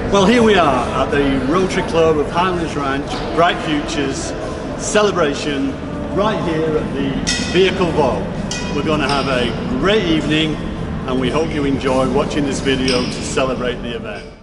Well, here we are at the Rotary Club of Highlands Ranch, Bright Futures celebration right here at the Vehicle Vault. We're going to have a great evening and we hope you enjoy watching this video to celebrate the event.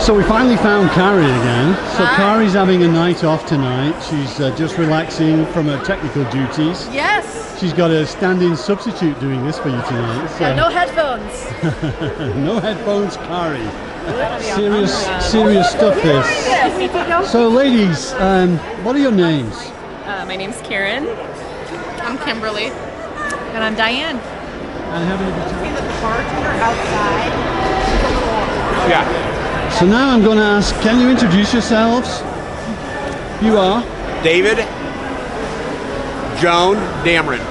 So we finally found Carrie again. So Carrie's having a night off tonight. She's just relaxing from her technical duties. Yes. She's got a stand-in substitute doing this for you tonight. So. Yeah, no headphones. No headphones, Carrie. Serious stuff this. So ladies, what are your names? My name's Karen. I'm Kimberly. And I'm Diane. And having a good time. The bartender outside. Yeah. So now I'm going to ask, can you introduce yourselves? You are? David Joan Dameron.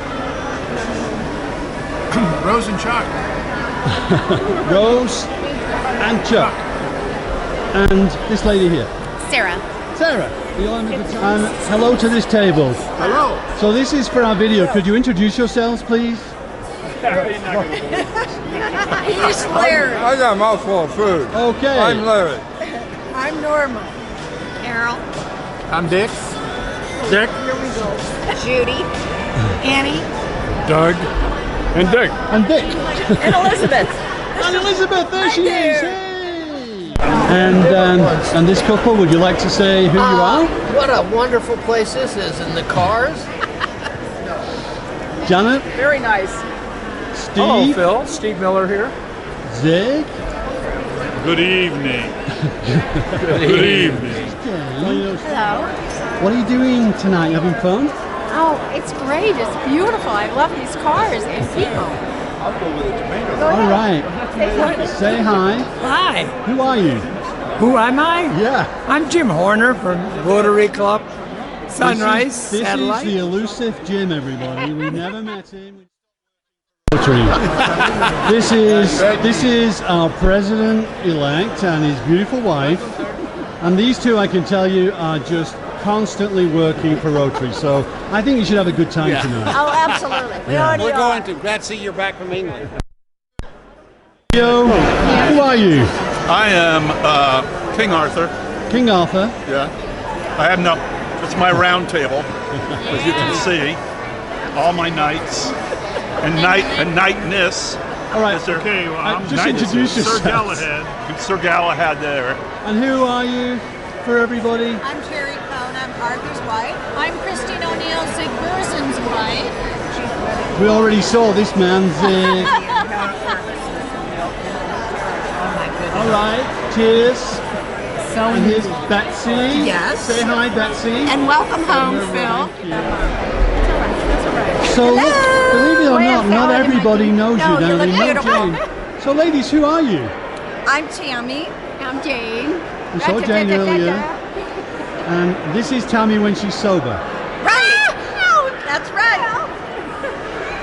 Rose and Chuck. Rose and Chuck. And this lady here. Sarah. Sarah. And hello to this table. Hello. So this is for our video. Could you introduce yourselves, please? He's Larry. I got a mouthful of food. Okay. I'm Larry. I'm Norma. Carol. I'm Dick. Dick. Here we go. Judy. Annie. Doug. And Dick. And Dick. And Elizabeth. And Elizabeth, there she is. Hey. And this couple, would you like to say who you are? What a wonderful place this is, and the cars. Janet. Very nice. Steve. Hello, Phil. Steve Miller here. Zig. Good evening. Good evening. Hello. What are you doing tonight? You having fun? Oh, it's great. It's beautiful. I love these cars and people. All right. Say hi. Hi, Who are you? who am I? Yeah. I'm Jim Horner from Rotary Club Sunrise This Satellite. is the elusive Jim, everybody. We never met him. This is our president-elect and his beautiful wife. And these two, I can tell you, are just constantly working for Rotary. So I think you should have a good time tonight. Oh, absolutely. We already We're are. going to. Glad to see you're back from England. Yo, who are you? I am King Arthur. King Arthur. Yeah. I have no. It's my round table, as you can see. All my knights and knightness. All right. It's okay. Well, I'm just introduce yourself. Sir Galahad. Sir Galahad there. And who are you for everybody? I'm Jerry Cohn. I'm Arthur's wife. I'm Christine O'Neill, Sigurdson's wife. We already saw this man's. All right. Cheers. And here's Betsy. Yes. Say hi, Betsy. And welcome home, Phil. So, believe it or Well, not everybody knows No, you you down look there. beautiful. Jane. So, ladies, who are you? I'm Tammy. I'm Jane. We saw Jane earlier. And this is Tammy when she's sober. Right. That's right.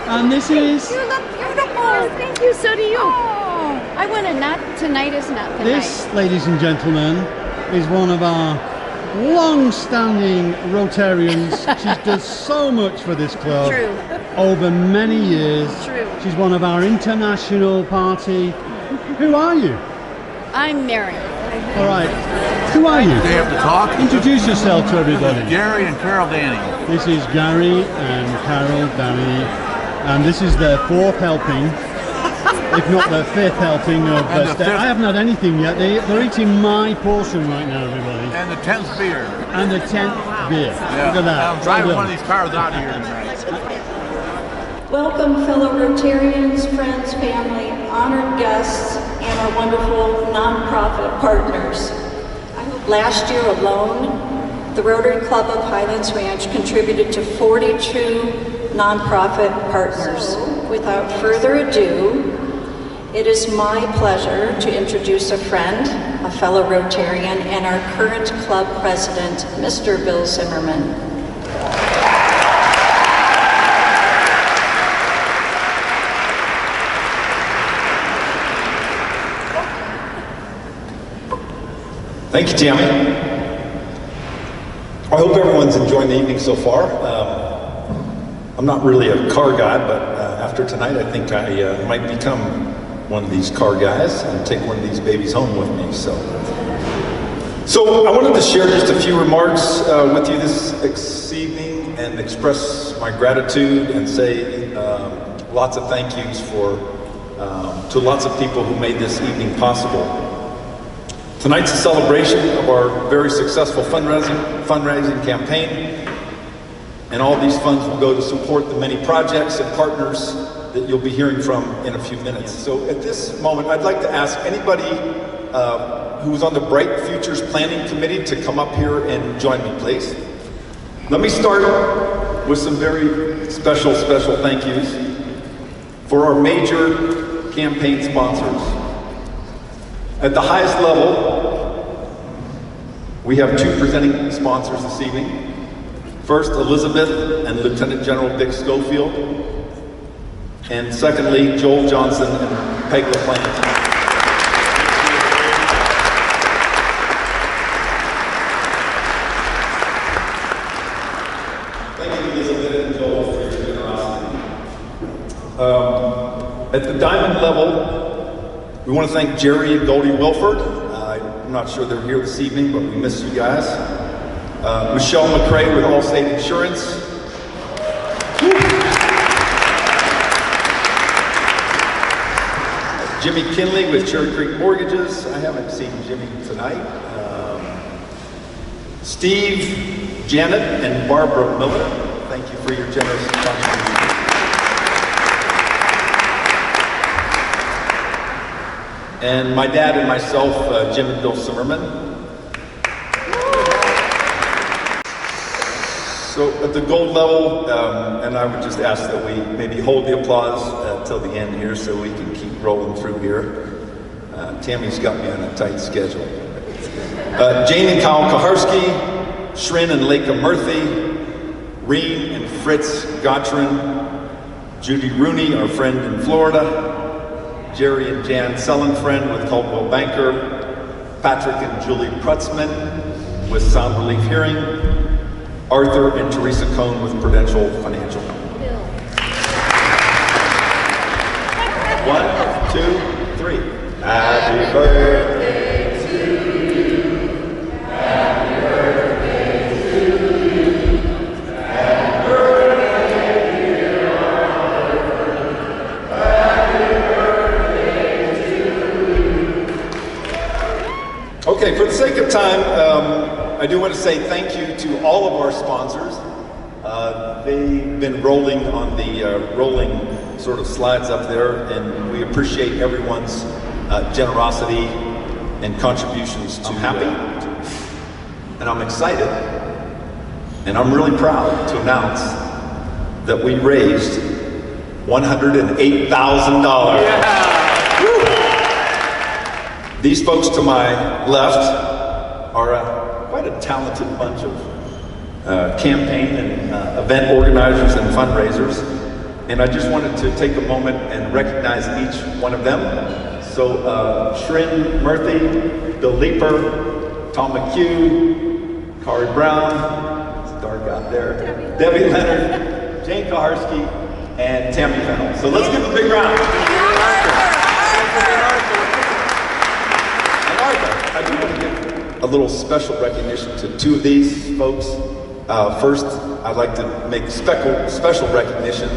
And this is... You look beautiful. Thank you. So do you. Oh, I want to not. Tonight is not the This, night. ladies and gentlemen, is one of our long-standing Rotarians. She does so much for this club. True. Over many years. True. She's one of our international party. Who are you? I'm Mary. All right. Who are you? They have to talk. Introduce yourself to everybody. Gary and Carol Danny. This is Gary and Carol Danny, and this is their fourth helping, if not their fifth helping of I haven't had anything yet. They're eating my portion right now, everybody. And the 10th beer. And the 10th beer. Look at that. I'm driving Well one of done. these cars out of here tonight. Welcome, fellow Rotarians, friends, family, honored guests, and our wonderful nonprofit partners. Last year alone, the Rotary Club of Highlands Ranch contributed to 42 nonprofit partners. Without further ado, it is my pleasure to introduce a friend, a fellow Rotarian, and our current club president, Mr. Bill Zimmerman. Thank you, Tammy. I hope everyone's enjoying the evening so far. I'm not really a car guy, but after tonight, I think I might become one of these car guys and take one of these babies home with me. So I wanted to share just a few remarks with you this evening and express my gratitude and say lots of thank yous to lots of people who made this evening possible. Tonight's a celebration of our very successful fundraising campaign, and all these funds will go to support the many projects and partners that you'll be hearing from in a few minutes. So at this moment, I'd like to ask anybody who's on the Bright Futures Planning Committee to come up here and join me, please. Let me start with some very special thank yous for our major campaign sponsors. At the highest level, We have two presenting sponsors this evening. First, Elizabeth and Lieutenant General Dick Schofield. And secondly, Joel Johnson and Peg LaPlante. At the diamond level, we want to thank Jerry and Goldie Wilford. I'm not sure they're here this evening, but we miss you guys. Michelle McCrae with Allstate Insurance. Jimmy Kinley with Cherry Creek Mortgages. I haven't seen Jimmy tonight. Steve, Janet, and Barbara Miller. Thank you for your generous contribution. And my dad and myself, Jim and Bill Zimmerman. So at the gold level, and I would just ask that we maybe hold the applause till the end here so we can keep rolling through here. Tammy's got me on a tight schedule. Jane and Kyle Kaharski, Shrin and Leica Murthy, Reen and Fritz Gottrin, Judy Rooney, our friend in Florida, Jerry and Jan Sellenfriend with Caldwell Banker, Patrick and Julie Prutzman with Sound Relief Hearing, Arthur and Teresa Cohn with Prudential Financial. 1, 2, 3. Happy birthday to you. Happy birthday to you. Happy birthday, dear Arthur. Happy birthday to you. Okay, for the sake of time, I do want to say thank you to all of our sponsors. They've been rolling on the rolling sort of slides up there, and we appreciate everyone's generosity and contributions to Happy. And I'm excited, and I'm really proud to announce that we raised $108,000. Yeah. These folks to my left are quite a talented bunch of campaign and event organizers and fundraisers. And I just wanted to take a moment and recognize each one of them. So Shrin Murthy, Bill Leeper, Tom McHugh, Kari Brown, it's dark out there, Debbie Leonard, Jane Kaharski, and Tammy Fennell. So let's give a big round. And Arthur, I do want to give a little special recognition to two of these folks. First, I'd like to make special recognition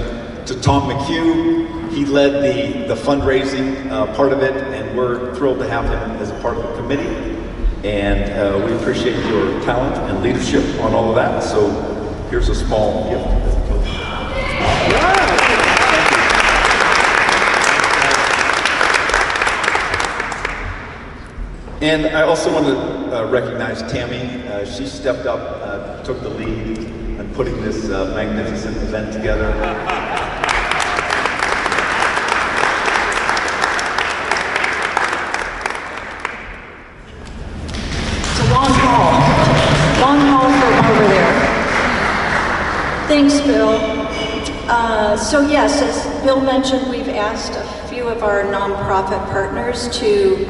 to Tom McHugh. He led the fundraising part of it, and we're thrilled to have him as a part of the committee. And we appreciate your talent and leadership on all of that. So here's a small gift. And I also want to recognize Tammy. She stepped up, took the lead in putting this magnificent event together. It's a long haul from over there. Thanks, Bill. So yes, as Bill mentioned, we've asked a few of our nonprofit partners to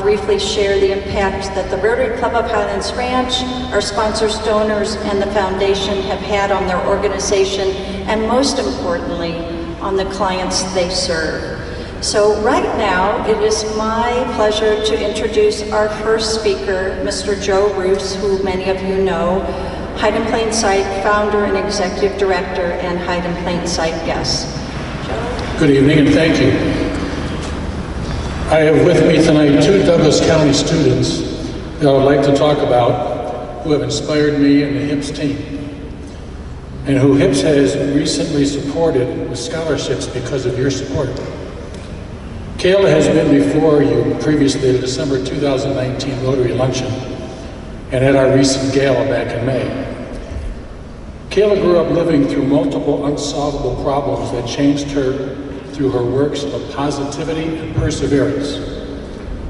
briefly share the impact that the Rotary Club of Highlands Ranch, our sponsors, donors, and the foundation have had on their organization, and most importantly, on the clients they serve. So right now, it is my pleasure to introduce our first speaker, Mr. Joe Roos, who many of you know, Hide in Plain Sight founder and executive director, and Hide in Plain Sight guest. Joe? Good evening and thank you. I have with me tonight two Douglas County students that I would like to talk about who have inspired me and the HIPS team, and who HIPS has recently supported with scholarships because of your support. Kayla has been before you previously at the December 2019 Rotary Luncheon and at our recent gala back in May. Kayla grew up living through multiple unsolvable problems that changed her through her works of positivity and perseverance.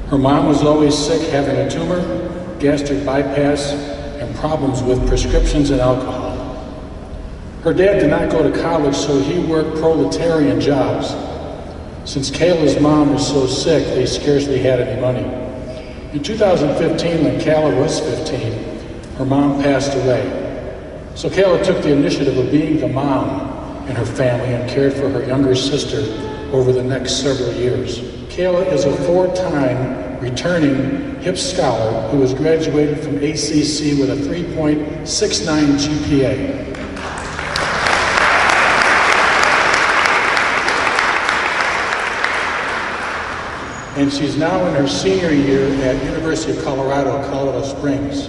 Her mom was always sick, having a tumor, gastric bypass, and problems with prescriptions and alcohol. Her dad did not go to college, so he worked proletarian jobs. Since Kayla's mom was so sick, they scarcely had any money. In 2015, when Kayla was 15, her mom passed away. So Kayla took the initiative of being the mom in her family and cared for her younger sister over the next several years. Kayla is a 4-time returning HIPS scholar who has graduated from ACC with a 3.69 GPA. And she's now in her senior year at University of Colorado Springs.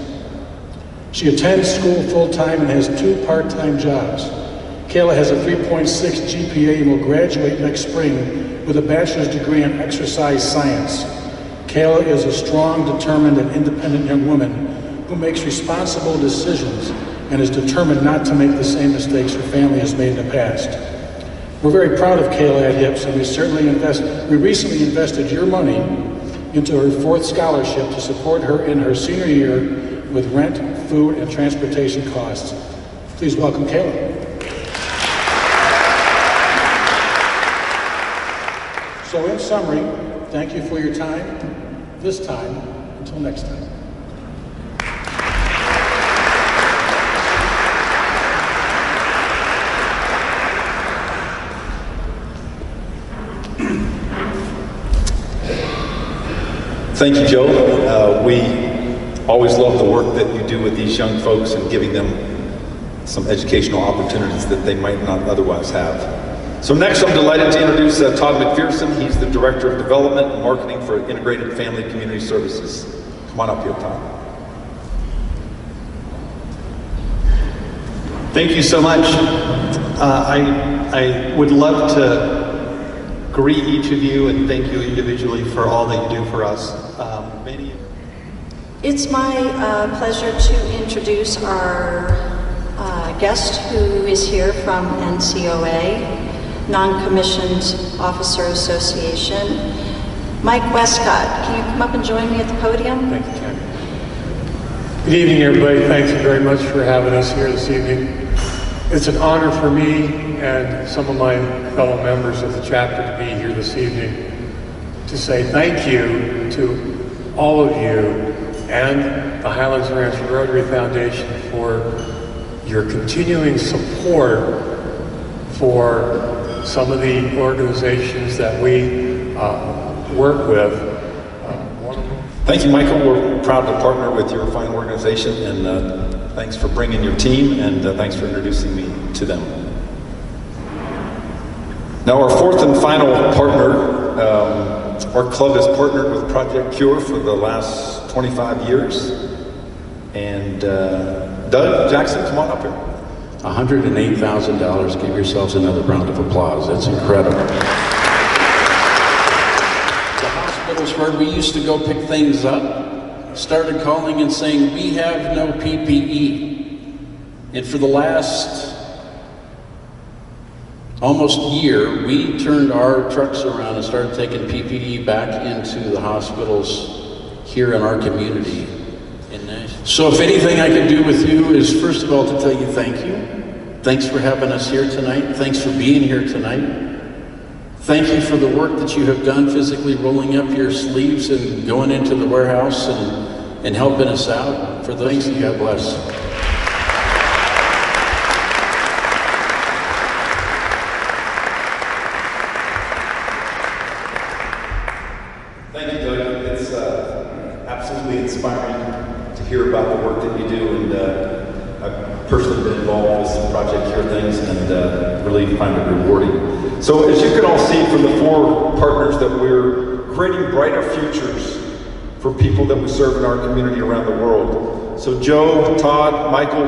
She attends school full-time and has 2 part-time jobs. Kayla has a 3.6 GPA and will graduate next spring with a bachelor's degree in exercise science. Kayla is a strong, determined, and independent young woman who makes responsible decisions and is determined not to make the same mistakes her family has made in the past. We're very proud of Kayla at HIPS, and we recently invested your money into her 4th scholarship to support her in her senior year with rent, food, and transportation costs. Please welcome Kayla. So in summary, thank you for your time, this time, until next time. Thank you, Joe. We always love the work that you do with these young folks and giving them some educational opportunities that they might not otherwise have. So next, I'm delighted to introduce Todd McPherson. He's the Director of Development and Marketing for Integrated Family Community Services. Come on up here, Todd. Thank you so much. I would love to greet each of you and thank you individually for all that you do for us. It's my pleasure to introduce our guest who is here from NCOA, Non-Commissioned Officer Association, Mike Westcott. Can you come up and join me at the podium? Thank you, Ken. Good evening, everybody. Thank you very much for having us here this evening. It's an honor for me and some of my fellow members of the chapter to be here this evening to say thank you to all of you and the Highlands Ranch Rotary Foundation for your continuing support for some of the organizations that we work with. Thank you, Michael. We're proud to partner with your fine organization, and thanks for bringing your team, and thanks for introducing me to them. Now, our 4th and final partner, our club has partnered with Project Cure for the last 25 years. And Doug Jackson, come on up here. $108,000. Give yourselves another round of applause. That's incredible. The hospitals where we used to go pick things up started calling and saying, we have no PPE. And for the last almost year, we turned our trucks around and started taking PPE back into the hospitals here in our community. So if anything I can do with you is, first of all, to tell you thank you. Thanks for having us here tonight. Thanks for being here tonight. Thank you for the work that you have done physically rolling up your sleeves and going into the warehouse and helping us out. For those things, God bless. Thank you, Doug. It's absolutely inspiring to hear about the work that you do, and I've personally been involved with some Project Cure things and really find it rewarding. So as you can all see from the 4 partners that we're creating brighter futures for people that we serve in our community around the world. So Joe, Michael,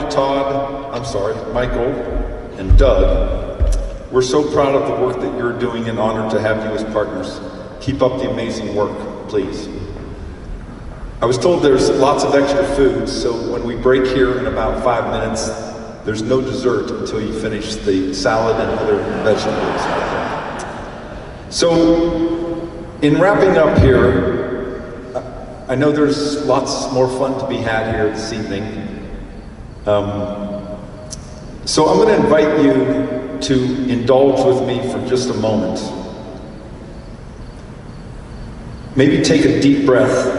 and Doug, we're so proud of the work that you're doing and honored to have you as partners. Keep up the amazing work, please. I was told there's lots of extra food, so when we break here in about 5 minutes, there's no dessert until you finish the salad and other vegetables. So, in wrapping up here, I know there's lots more fun to be had here this evening. So I'm going to invite you to indulge with me for just a moment. Maybe take a deep breath.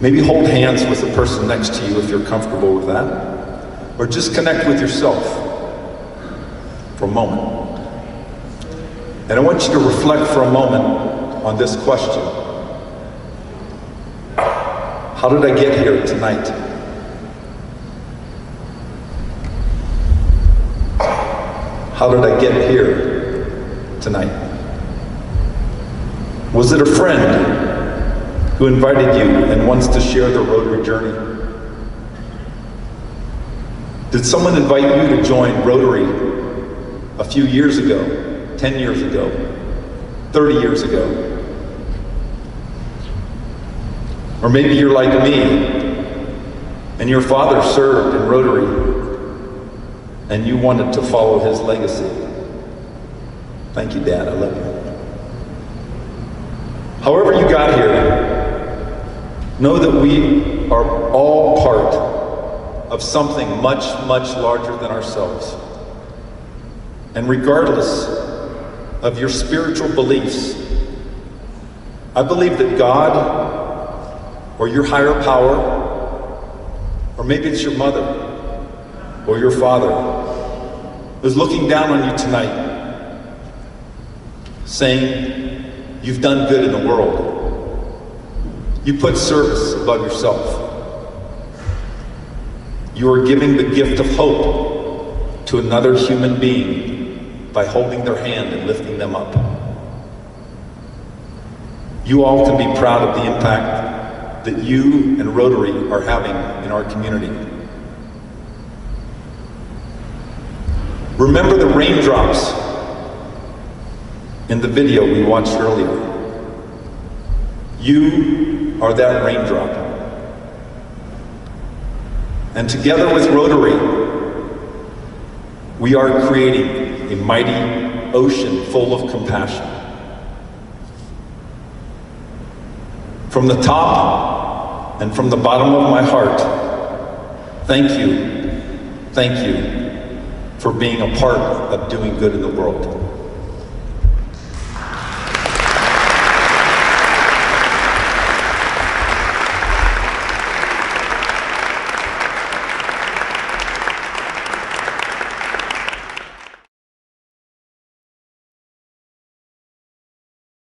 Maybe hold hands with the person next to you if you're comfortable with that. Or just connect with yourself for a moment. And I want you to reflect for a moment on this question. How did I get here tonight? How did I get here tonight? Was it a friend who invited you and wants to share the Rotary journey? Did someone invite you to join Rotary a few years ago, 10 years ago, 30 years ago? Or maybe you're like me, and your father served in Rotary, and you wanted to follow his legacy. Thank you, Dad, I love you. However you got here, know that we are all part of something much, much larger than ourselves. And regardless of your spiritual beliefs, I believe that God, or your higher power, or maybe it's your mother, or your father, is looking down on you tonight, saying, you've done good in the world. You put service above yourself. You are giving the gift of hope to another human being by holding their hand and lifting them up. You all can be proud of the impact that you and Rotary are having in our community. Remember the raindrops in the video we watched earlier. You are that raindrop. And together with Rotary, we are creating a mighty ocean full of compassion. From the top and from the bottom of my heart, thank you for being a part of doing good in the world.